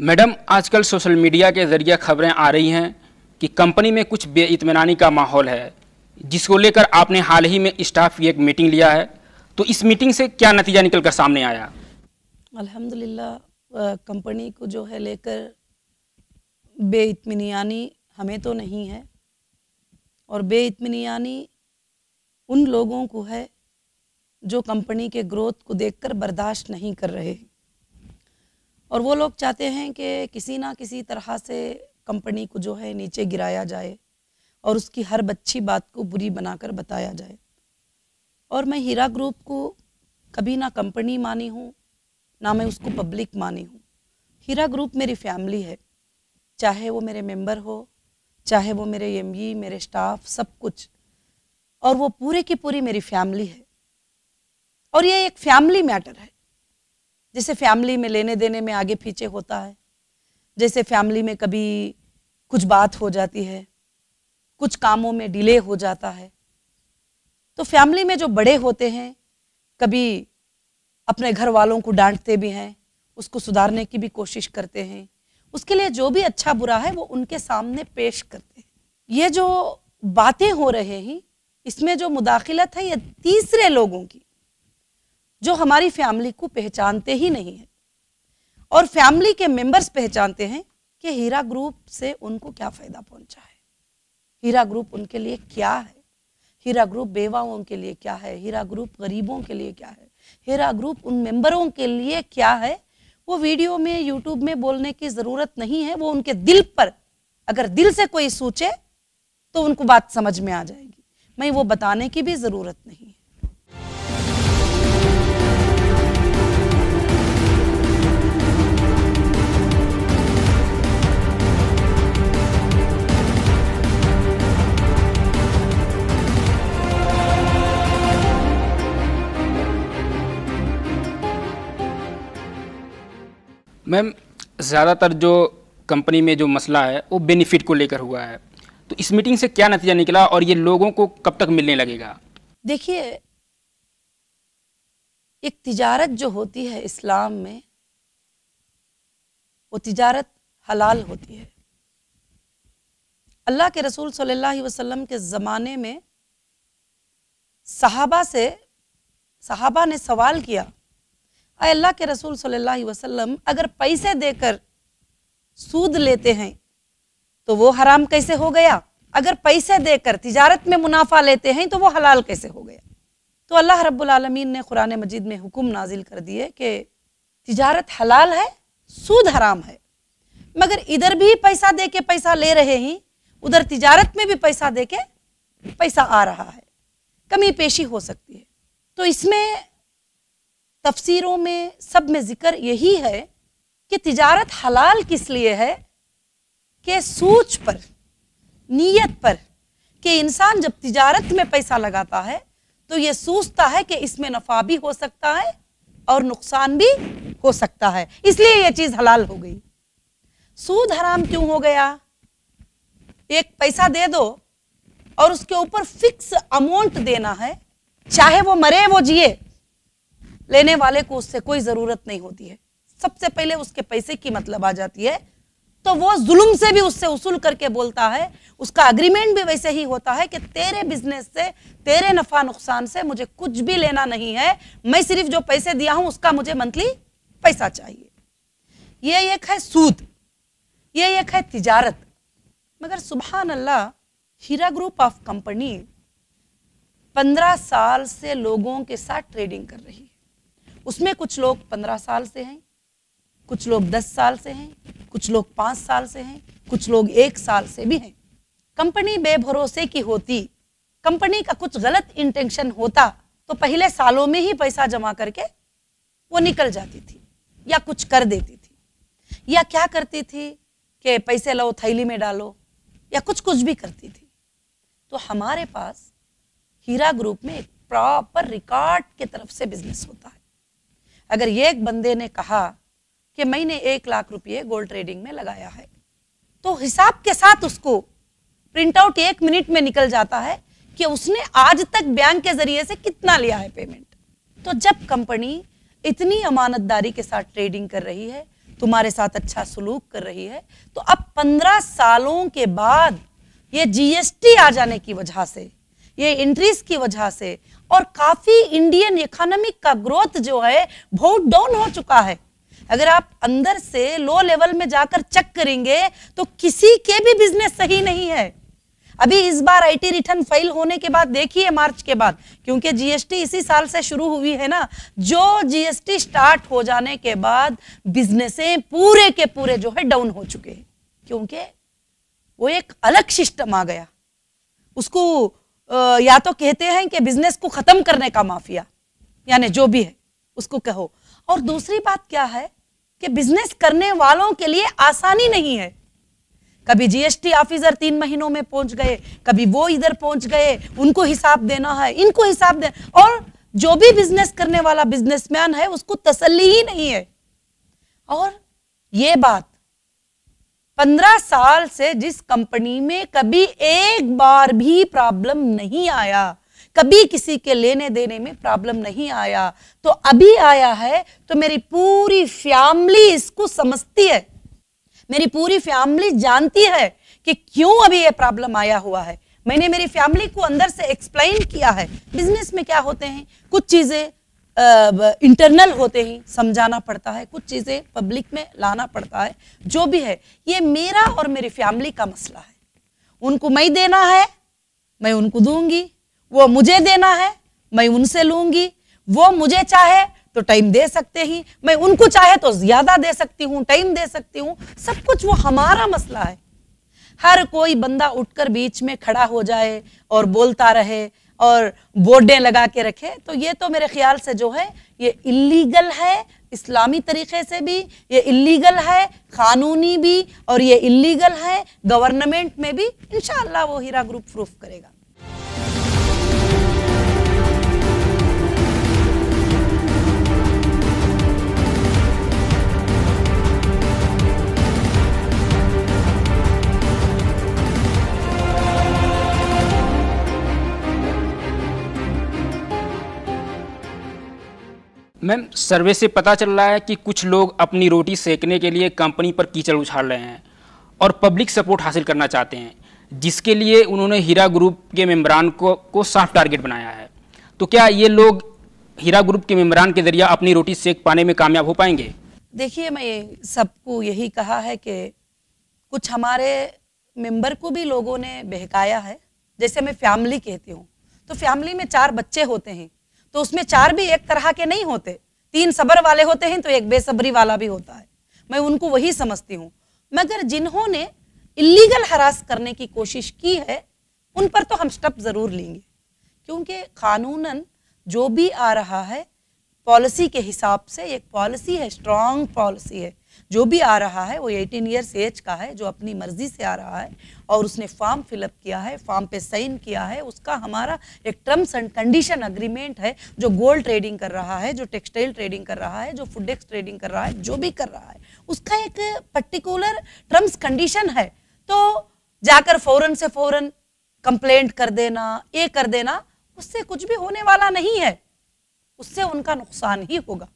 Madam, आजकल social media के ज़रिए खबरें आ रही हैं कि कंपनी में कुछ बेइत्मीनानी का माहौल है, जिसको लेकर आपने हाल ही में स्टाफ की एक मीटिंग लिया है। तो इस मीटिंग से क्या नतीजा निकलकर सामने आया? अल्हम्दुलिल्लाह कंपनी को जो है लेकर बेइत्मीनानी हमें तो नहीं है, और बेइत्मीनानी उन लोगों को है जो कंपनी के ग्रोथ को देखकर बर्दाश्त नहीं कर रहे, और वो लोग चाहते हैं कि किसी ना किसी तरह से कंपनी को जो है नीचे गिराया जाए और उसकी हर अच्छी बात को बुरी बनाकर बताया जाए। और मैं हीरा ग्रुप को कभी ना कंपनी मानी हूँ, ना मैं उसको पब्लिक मानी हूँ। हीरा ग्रुप मेरी फैमिली है, चाहे वो मेरे मेंबर हो, चाहे वो मेरे एमई, मेरे स्टाफ, सब कुछ, और वो पूरे की पूरी मेरी फैमिली है। और ये एक फैमिली मैटर है। जैसे फैमिली में लेने देने में आगे पीछे होता है, जैसे फैमिली में कभी कुछ बात हो जाती है, कुछ कामों में डिले हो जाता है, तो फैमिली में जो बड़े होते हैं कभी अपने घर वालों को डांटते भी हैं, उसको सुधारने की भी कोशिश करते हैं, उसके लिए जो भी अच्छा बुरा है वो उनके सामने पेश करते हैं। ये जो बातें हो रहे हैं, इसमें जो मुदाखिलत है ये तीसरे लोगों की, जो हमारी फैमिली को पहचानते ही नहीं है, और फैमिली के मेंबर्स पहचानते हैं कि हीरा ग्रुप से उनको क्या फ़ायदा पहुंचा है, हीरा ग्रुप उनके लिए क्या है, हीरा ग्रुप बेवाओं के लिए क्या है, हीरा ग्रुप गरीबों के लिए क्या है, हीरा ग्रुप उन मेंबरों के लिए क्या है। वो वीडियो में, यूट्यूब में बोलने की ज़रूरत नहीं है। वो उनके दिल पर, अगर दिल से कोई सोचे तो उनको बात समझ में आ जाएगी। मैं वो बताने की भी ज़रूरत नहीं है। मैम, ज़्यादातर जो कंपनी में जो मसला है वो बेनिफिट को लेकर हुआ है, तो इस मीटिंग से क्या नतीजा निकला और ये लोगों को कब तक मिलने लगेगा? देखिए, एक तिजारत जो होती है इस्लाम में, वो तिजारत हलाल होती है। अल्लाह के रसूल सल्लल्लाहु अलैहि वसल्लम के ज़माने में सहाबा ने सवाल किया, अय अल्लाह के रसूल सल्लल्लाहु अलैहि वसल्लम, अगर पैसे देकर सूद लेते हैं तो वो हराम कैसे हो गया? अगर पैसे देकर तिजारत में मुनाफा लेते हैं तो वो हलाल कैसे हो गया? तो अल्लाह रब्बुल आलमीन ने कुरान मजीद में हुक्म नाजिल कर दिए कि तिजारत हलाल है, सूद हराम है। मगर इधर भी पैसा दे के पैसा ले रहे हैं, उधर तिजारत में भी पैसा दे के पैसा आ रहा है, कमी पेशी हो सकती है। तो इसमें तफसीरों में, सब में जिक्र यही है कि तिजारत हलाल किस लिए है कि सूझ पर, नीयत पर, कि इंसान जब तिजारत में पैसा लगाता है तो ये सोचता है कि इसमें नफा भी हो सकता है और नुकसान भी हो सकता है, इसलिए ये चीज हलाल हो गई। सूद हराम क्यों हो गया? एक पैसा दे दो और उसके ऊपर फिक्स अमाउंट देना है, चाहे वो मरे वो जिए, लेने वाले को उससे कोई जरूरत नहीं होती है। सबसे पहले उसके पैसे की मतलब आ जाती है, तो वो जुल्म से भी उससे उसूल करके बोलता है। उसका एग्रीमेंट भी वैसे ही होता है कि तेरे बिजनेस से, तेरे नफा नुकसान से मुझे कुछ भी लेना नहीं है, मैं सिर्फ जो पैसे दिया हूं उसका मुझे मंथली पैसा चाहिए। ये एक है सूद, ये एक है तिजारत। मगर सुभान अल्लाह, हीरा ग्रुप ऑफ कंपनी 15 साल से लोगों के साथ ट्रेडिंग कर रही है। उसमें कुछ लोग 15 साल से हैं, कुछ लोग 10 साल से हैं, कुछ लोग 5 साल से हैं, कुछ लोग 1 साल से भी हैं। कंपनी बेभरोसे की होती, कंपनी का कुछ गलत इंटेंशन होता तो पहले सालों में ही पैसा जमा करके वो निकल जाती थी, या कुछ कर देती थी, या क्या करती थी कि पैसे लो थैली में डालो, या कुछ भी करती थी। तो हमारे पास हीरा ग्रुप में एक प्रॉपर रिकॉर्ड की तरफ से बिजनेस होता है। अगर ये एक बंदे ने कहा कि मैंने 1 लाख रुपये गोल्ड ट्रेडिंग में लगाया है, तो हिसाब के साथ उसको प्रिंट आउट 1 मिनट में निकल जाता है कि उसने आज तक बैंक के जरिए से कितना लिया है पेमेंट। तो जब कंपनी इतनी अमानतदारी के साथ ट्रेडिंग कर रही है तुम्हारे साथ अच्छा सलूक कर रही है, तो अब 15 सालों के बाद ये जीएसटी आ जाने की वजह से, ये इंट्रीज की वजह से, और काफी इंडियन इकोनॉमिक का ग्रोथ जो है बहुत डाउन हो चुका है। अगर आप अंदर से लो लेवल में जाकर चेक करेंगे तो किसी के भी बिजनेस सही नहीं है। अभी इस बार आईटी रिटर्न फाइल होने के बाद देखिए मार्च के बाद, क्योंकि जीएसटी इसी साल से शुरू हुई है ना, जो जीएसटी स्टार्ट हो जाने के बाद बिजनेसें पूरे के पूरे जो है डाउन हो चुके हैं, क्योंकि वो एक अलग सिस्टम आ गया। उसको या तो कहते हैं कि बिजनेस को खत्म करने का माफिया, यानी जो भी है उसको कहो। और दूसरी बात क्या है कि बिजनेस करने वालों के लिए आसानी नहीं है। कभी जीएसटी ऑफिसर 3 महीनों में पहुंच गए, कभी वो इधर पहुंच गए, उनको हिसाब देना है, इनको हिसाब दे, और जो भी बिजनेस करने वाला बिजनेसमैन है उसको तसल्ली ही नहीं है। और ये बात 15 साल से जिस कंपनी में कभी एक बार भी प्रॉब्लम नहीं आया, कभी किसी के लेने देने में प्रॉब्लम नहीं आया, तो अभी आया है तो मेरी पूरी फैमिली इसको समझती है, मेरी पूरी फैमिली जानती है कि क्यों अभी ये प्रॉब्लम आया हुआ है। मैंने मेरी फैमिली को अंदर से एक्सप्लेन किया है बिजनेस में क्या होते हैं, कुछ चीजें इंटरनल होते ही समझाना पड़ता है, कुछ चीजें पब्लिक में लाना पड़ता है, जो भी है ये मेरा और मेरी फैमिली का मसला है। उनको मैं देना है मैं उनको दूंगी, वो मुझे देना है मैं उनसे लूंगी, वो मुझे चाहे तो टाइम दे सकते ही, मैं उनको चाहे तो ज्यादा दे सकती हूँ, टाइम दे सकती हूँ, सब कुछ वो हमारा मसला है। हर कोई बंदा उठकर बीच में खड़ा हो जाए और बोलता रहे और बोर्डें लगा के रखे, तो ये तो मेरे ख्याल से जो है ये इल्लीगल है, इस्लामी तरीके से भी ये इल्लीगल है, कानूनी भी, और ये इल्लीगल है गवर्नमेंट में भी। इंशाअल्लाह वो हीरा ग्रुप प्रूफ करेगा। मैम, सर्वे से पता चल रहा है कि कुछ लोग अपनी रोटी सेकने के लिए कंपनी पर कीचड़ उछाल रहे हैं और पब्लिक सपोर्ट हासिल करना चाहते हैं, जिसके लिए उन्होंने हीरा ग्रुप के मेंबरान को सॉफ्ट टारगेट बनाया है। तो क्या ये लोग हीरा ग्रुप के मेंबरान के जरिए अपनी रोटी सेक पाने में कामयाब हो पाएंगे? देखिए, मैं सबको यही कहा है कि कुछ हमारे मेंबर को भी लोगों ने बहकाया है। जैसे मैं फैमिली कहती हूँ, तो फैमिली में 4 बच्चे होते हैं, तो उसमें 4 भी एक तरह के नहीं होते, 3 सब्र वाले होते हैं तो एक बेसब्री वाला भी होता है। मैं उनको वही समझती हूँ। मगर जिन्होंने इल्लीगल हरास करने की कोशिश की है उन पर तो हम स्टेप जरूर लेंगे, क्योंकि कानूनन जो भी आ रहा है पॉलिसी के हिसाब से, एक पॉलिसी है, स्ट्रॉन्ग पॉलिसी है, जो भी आ रहा है वो 18 ईयर्स एज का है, जो अपनी मर्जी से आ रहा है और उसने फॉर्म फिलअप किया है, फॉर्म पे साइन किया है, उसका हमारा एक टर्म्स एंड कंडीशन अग्रीमेंट है। जो गोल्ड ट्रेडिंग कर रहा है, जो टेक्सटाइल ट्रेडिंग कर रहा है, जो फूडेक्स ट्रेडिंग कर रहा है, जो भी कर रहा है, उसका एक पर्टिकुलर टर्म्स कंडीशन है। तो जाकर फौरन से फौरन कंप्लेंट कर देना, ये कर देना, उससे कुछ भी होने वाला नहीं है, उससे उनका नुकसान ही होगा।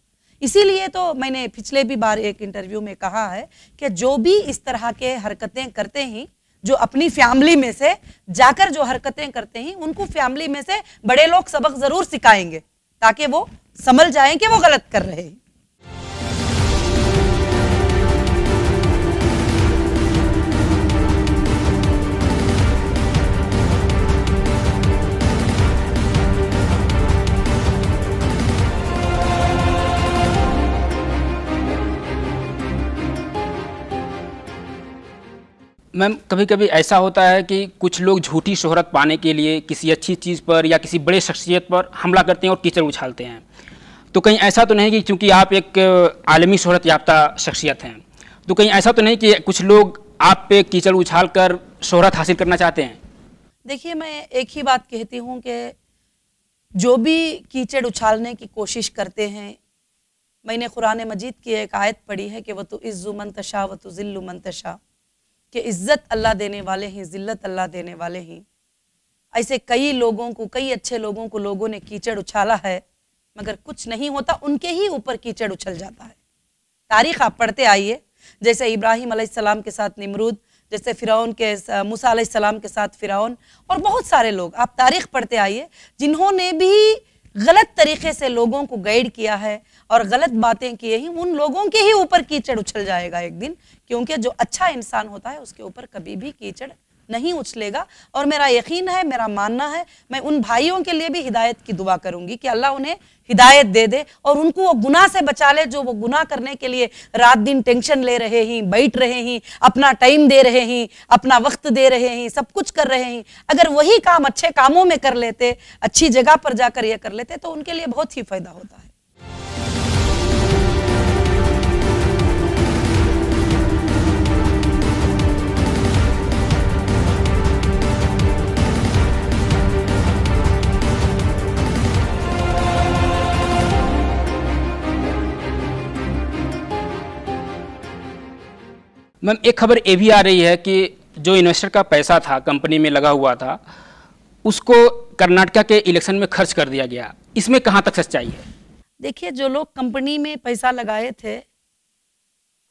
इसीलिए तो मैंने पिछले भी बार एक इंटरव्यू में कहा है कि जो भी इस तरह के हरकतें करते हैं, जो अपनी फैमिली में से जाकर जो हरकतें करते हैं, उनको फैमिली में से बड़े लोग सबक जरूर सिखाएंगे ताकि वो समझ जाएं कि वो गलत कर रहे हैं। मैम, कभी कभी ऐसा होता है कि कुछ लोग झूठी शोहरत पाने के लिए किसी अच्छी चीज़ पर या किसी बड़े शख्सियत पर हमला करते हैं और कीचड़ उछालते हैं। तो कहीं ऐसा तो नहीं कि क्योंकि आप एक आलमी शोहरत याफ्ता शख्सियत हैं, तो कहीं ऐसा तो नहीं कि कुछ लोग आप पे कीचड़ उछाल कर शोहरत हासिल करना चाहते हैं? देखिए, मैं एक ही बात कहती हूँ कि जो भी कीचड़ उछालने की कोशिश करते हैं, मैंने कुरान मजीद की एक आयत पढ़ी है कि वह तो इज़्ज़ु मन तशा व तो ज़िल्लु मन तशा, कि इज्जत अल्लाह देने वाले हैं, जिल्लत अल्लाह देने वाले हैं। ऐसे कई लोगों को, कई अच्छे लोगों को लोगों ने कीचड़ उछाला है, मगर कुछ नहीं होता, उनके ही ऊपर कीचड़ उछल जाता है। तारीख आप पढ़ते आइए, जैसे इब्राहिम अलैहिस्सलाम के साथ निमरूद, जैसे फिरौन के मूसा अलैहिस्सलाम के साथ फिरौन, और बहुत सारे लोग आप तारीख पढ़ते आइए जिन्होंने भी गलत तरीके से लोगों को गाइड किया है और गलत बातें की ही, उन लोगों के ही ऊपर कीचड़ उछल जाएगा एक दिन, क्योंकि जो अच्छा इंसान होता है उसके ऊपर कभी भी कीचड़ नहीं उछलेगा। और मेरा यकीन है, मेरा मानना है, मैं उन भाइयों के लिए भी हिदायत की दुआ करूंगी कि अल्लाह उन्हें हिदायत दे दे और उनको वो गुनाह से बचा ले जो वो गुनाह करने के लिए रात दिन टेंशन ले रहे हैं, बैठ रहे हैं, अपना टाइम दे रहे हैं, अपना वक्त दे रहे हैं, सब कुछ कर रहे हैं। अगर वही काम अच्छे कामों में कर लेते, अच्छी जगह पर जाकर ये कर लेते, तो उनके लिए बहुत ही फायदा होता है। मैम, एक खबर ये भी आ रही है कि जो इन्वेस्टर का पैसा था कंपनी में लगा हुआ था, उसको कर्नाटका के इलेक्शन में खर्च कर दिया गया। इसमें कहाँ तक सच्चाई है? देखिए, जो लोग कंपनी में पैसा लगाए थे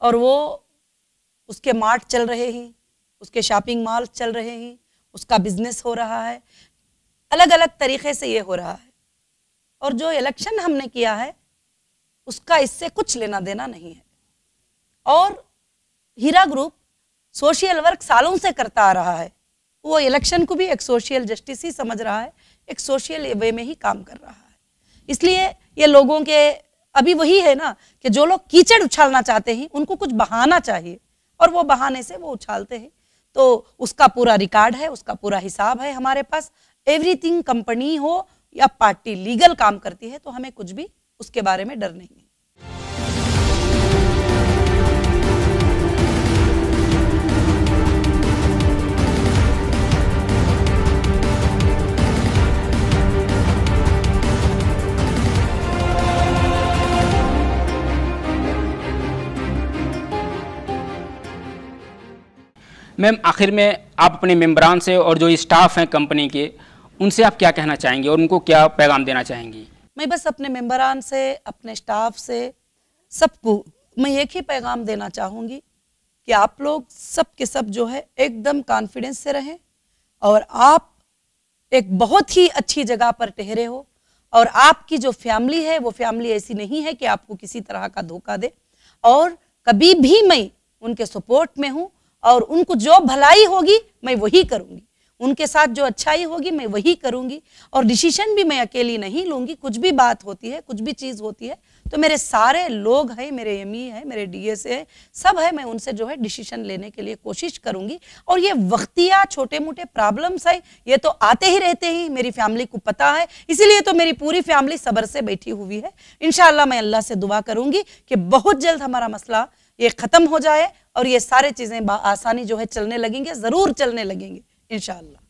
और वो उसके मार्ट चल रहे हैं, उसके शॉपिंग मॉल चल रहे हैं, उसका बिजनेस हो रहा है, अलग अलग तरीके से ये हो रहा है, और जो इलेक्शन हमने किया है उसका इससे कुछ लेना देना नहीं है। और हीरा ग्रुप सोशल वर्क सालों से करता आ रहा है, वो इलेक्शन को भी एक सोशल जस्टिस ही समझ रहा है, एक सोशल वे में ही काम कर रहा है। इसलिए ये लोगों के अभी वही है ना कि जो लोग कीचड़ उछालना चाहते हैं उनको कुछ बहाना चाहिए और वो बहाने से वो उछालते हैं। तो उसका पूरा रिकॉर्ड है, उसका पूरा हिसाब है हमारे पास। एवरीथिंग, कंपनी हो या पार्टी लीगल काम करती है, तो हमें कुछ भी उसके बारे में डर नहीं है। मैम, आखिर में आप अपने मेंबरान से और जो स्टाफ हैं कंपनी के, उनसे आप क्या कहना चाहेंगे और उनको क्या पैगाम देना चाहेंगी? मैं बस अपने मेंबरान से, अपने स्टाफ से, सबको मैं एक ही पैगाम देना चाहूँगी कि आप लोग सब के सब जो है एकदम कॉन्फिडेंस से रहें और आप एक बहुत ही अच्छी जगह पर ठहरे हो, और आपकी जो फैमिली है वो फैमिली ऐसी नहीं है कि आपको किसी तरह का धोखा दे। और कभी भी मैं उनके सपोर्ट में हूँ और उनको जो भलाई होगी मैं वही करूँगी, उनके साथ जो अच्छाई होगी मैं वही करूँगी। और डिसीजन भी मैं अकेली नहीं लूँगी, कुछ भी बात होती है, कुछ भी चीज़ होती है तो मेरे सारे लोग हैं, मेरे एमई है, मेरे डीएसए है, सब है, मैं उनसे जो है डिसीजन लेने के लिए कोशिश करूँगी। और ये वक्तिया छोटे मोटे प्रॉब्लम्स है, ये तो आते ही रहते हैं, मेरी फैमिली को पता है, इसीलिए तो मेरी पूरी फैमिली सब्र से बैठी हुई है। इंशाअल्लाह मैं अल्लाह से दुआ करूँगी कि बहुत जल्द हमारा मसला ये ख़त्म हो जाए और ये सारे चीज़ें आसानी जो है चलने लगेंगे, ज़रूर चलने लगेंगे इंशाअल्लाह।